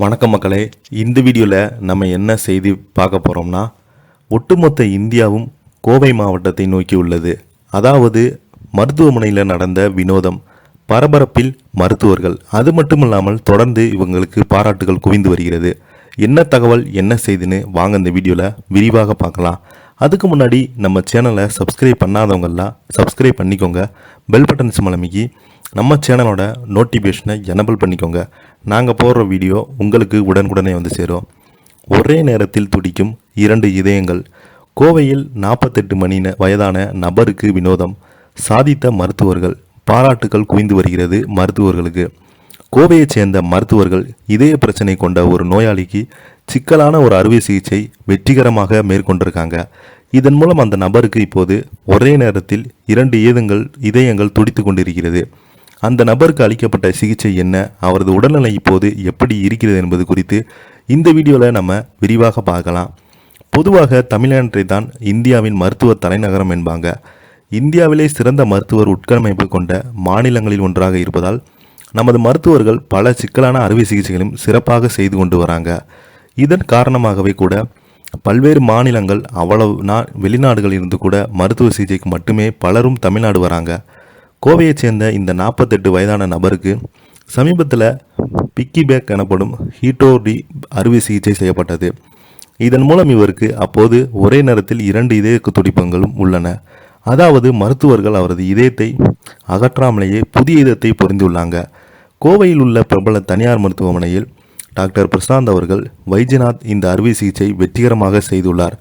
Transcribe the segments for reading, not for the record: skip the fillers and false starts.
வணக்கம் மக்களே. இந்த வீடியோவில் நம்ம என்ன செய்தி பார்க்க போகிறோம்னா, ஒட்டுமொத்த இந்தியாவும் கோவை மாவட்டத்தை நோக்கி உள்ளது. அதாவது மருத்துவமனையில் நடந்த வினோதம், பரபரப்பில் மருத்துவர்கள், அது மட்டுமில்லாமல் தொடர்ந்து இவங்களுக்கு பாராட்டுகள் குவிந்து வருகிறது. என்ன தகவல், என்ன செய்தின்னு வாங்க இந்த வீடியோவில் விரிவாக பார்க்கலாம். அதுக்கு முன்னாடி நம்ம சேனலை சப்ஸ்கிரைப் பண்ணாதவங்கெல்லாம் சப்ஸ்கிரைப் பண்ணிக்கோங்க. பெல் பட்டன் சிம்பல் அமைக்கி நம்ம சேனலோட நோட்டிஃபிகேஷனை எனபிள் பண்ணிக்கோங்க. நாங்கள் போடுற வீடியோ உங்களுக்கு உடனுக்குடனே வந்து சேரும். ஒரே நேரத்தில் துடிக்கும் 2 இதயங்கள். கோவையில் 48 வயதான நபருக்கு வினோதம், சாதித்த மருத்துவர்கள், பாராட்டுகள் குவிந்து வருகிறது மருத்துவர்களுக்கு. கோவையைச் சேர்ந்த மருத்துவர்கள் இதய பிரச்சனை கொண்ட ஒரு நோயாளிக்கு சிக்கலான ஒரு அறுவை சிகிச்சை வெற்றிகரமாக மேற்கொண்டிருக்காங்க. இதன் மூலம் அந்த நபருக்கு இப்போது ஒரே நேரத்தில் 2 இதயங்கள் துடித்து கொண்டிருக்கிறது. அந்த நபருக்கு அளிக்கப்பட்ட சிகிச்சை என்ன, அவரது உடல்நிலை இப்போது எப்படி இருக்கிறது என்பது குறித்து இந்த வீடியோவில் நம்ம விரிவாக பார்க்கலாம். பொதுவாக தமிழ்நாட்டை தான் இந்தியாவின் மருத்துவ தலைநகரம் என்பாங்க. இந்தியாவிலே சிறந்த மருத்துவர் உட்கட்டமைப்பு கொண்ட மாநிலங்களில் ஒன்றாக இருப்பதால் நமது மருத்துவர்கள் பல சிக்கலான அறுவை சிகிச்சைகளும் சிறப்பாக செய்து கொண்டு வராங்க. இதன் காரணமாகவே கூட பல்வேறு மாநிலங்கள், அவ்வளவு வெளிநாடுகளில் இருந்து கூட மருத்துவ சிகிச்சைக்கு மட்டுமே பலரும் தமிழ்நாடு வராங்க. கோவையைச் சேர்ந்த இந்த 48 வயதான நபருக்கு சமீபத்தில் பிக்கி பேக் எனப்படும் ஹீட்டோடி அறுவை சிகிச்சை செய்யப்பட்டது. இதன் மூலம் இவருக்கு அப்போது ஒரே நேரத்தில் 2 இதய துடிப்புகளும் உள்ளன. அதாவது மருத்துவர்கள் அவரது இதயத்தை அகற்றாமலேயே புதிய இதயத்தை பொருந்தியுள்ளாங்க. கோவையில் உள்ள பிரபல தனியார் மருத்துவமனையில் டாக்டர் பிரசாந்த் அவர்கள் வைத்தியநாத் இந்த அறுவை சிகிச்சை வெற்றிகரமாக செய்துள்ளார்.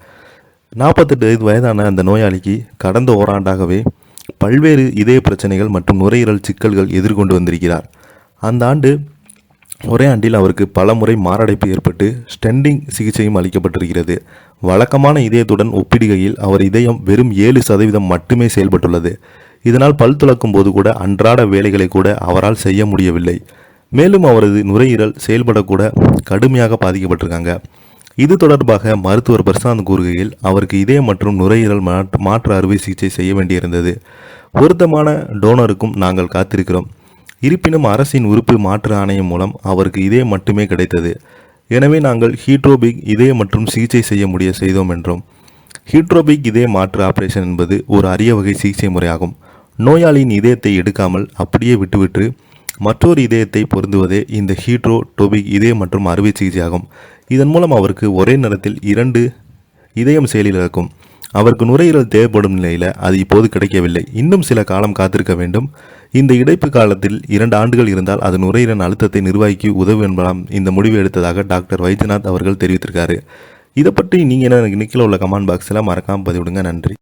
48 வயதான அந்த நோயாளிக்கு கடந்த ஓராண்டாகவே பல்வேறு இதய பிரச்சனைகள் மற்றும் நுரையீரல் சிக்கல்கள் எதிர்கொண்டு வந்திருக்கிறார். அந்த ஆண்டு ஒரே ஆண்டில் அவருக்கு பல முறை மாரடைப்பு ஏற்பட்டு ஸ்டெண்டிங் சிகிச்சையும் அளிக்கப்பட்டிருக்கிறது. வழக்கமான இதயத்துடன் ஒப்பிடுகையில் அவர் இதயம் வெறும் 7% மட்டுமே செயல்பட்டுள்ளது. இதனால் பல் துலக்கும் போது கூட அன்றாட வேலைகளை கூட அவரால் செய்ய முடியவில்லை. மேலும் அவரது நுரையீரல் செயல்படக்கூட கடுமையாக பாதிக்கப்பட்டிருக்காங்க. இது தொடர்பாக மருத்துவர் பிரசாந்த் கூறுகையில், அவருக்கு இதயம் மற்றும் நுரையீரல் மாற்று அறுவை சிகிச்சை செய்ய வேண்டியிருந்தது. பொருத்தமான டோனருக்கும் நாங்கள் காத்திருக்கிறோம். இருப்பினும் அரசின் உறுப்பு மாற்று ஆணையம் மூலம் அவருக்கு இதயம் மட்டுமே கிடைத்தது. எனவே நாங்கள் ஹீட்ரோபிக் இதய மற்றும் சிகிச்சை செய்ய முடிய செய்தோம் என்றோம். ஹீட்ரோபிக் இதய மாற்று ஆபரேஷன் என்பது ஒரு அரிய வகை சிகிச்சை முறையாகும். நோயாளியின் இதயத்தை எடுக்காமல் அப்படியே விட்டுவிட்டு மற்றொரு இதயத்தை பொருந்துவதே இந்த ஹீட்ரோடோபிக் இதய மற்றும் அறுவை சிகிச்சையாகும். இதன் மூலம் அவருக்கு ஒரே நேரத்தில் 2 இதயம் செயலில் இருக்கும். அவருக்கு நுரையீரல் தேவைப்படும் நிலையில் அது இப்போது கிடைக்கவில்லை. இன்னும் சில காலம் காத்திருக்க வேண்டும். இந்த இடைப்பு காலத்தில் 2 ஆண்டுகள் இருந்தால் அது நுரையீரல் அழுத்தத்தை நிர்வகிக்க உதவும் என்பதாம் இந்த முடிவு எடுத்ததாக டாக்டர் வைத்தியநாத் அவர்கள் தெரிவித்திருக்காரு. இதை பற்றி நீங்கள் என்ன, கீழே உள்ள கமெண்ட் பாக்ஸில் மறக்காமல் பதிவிடுங்க. நன்றி.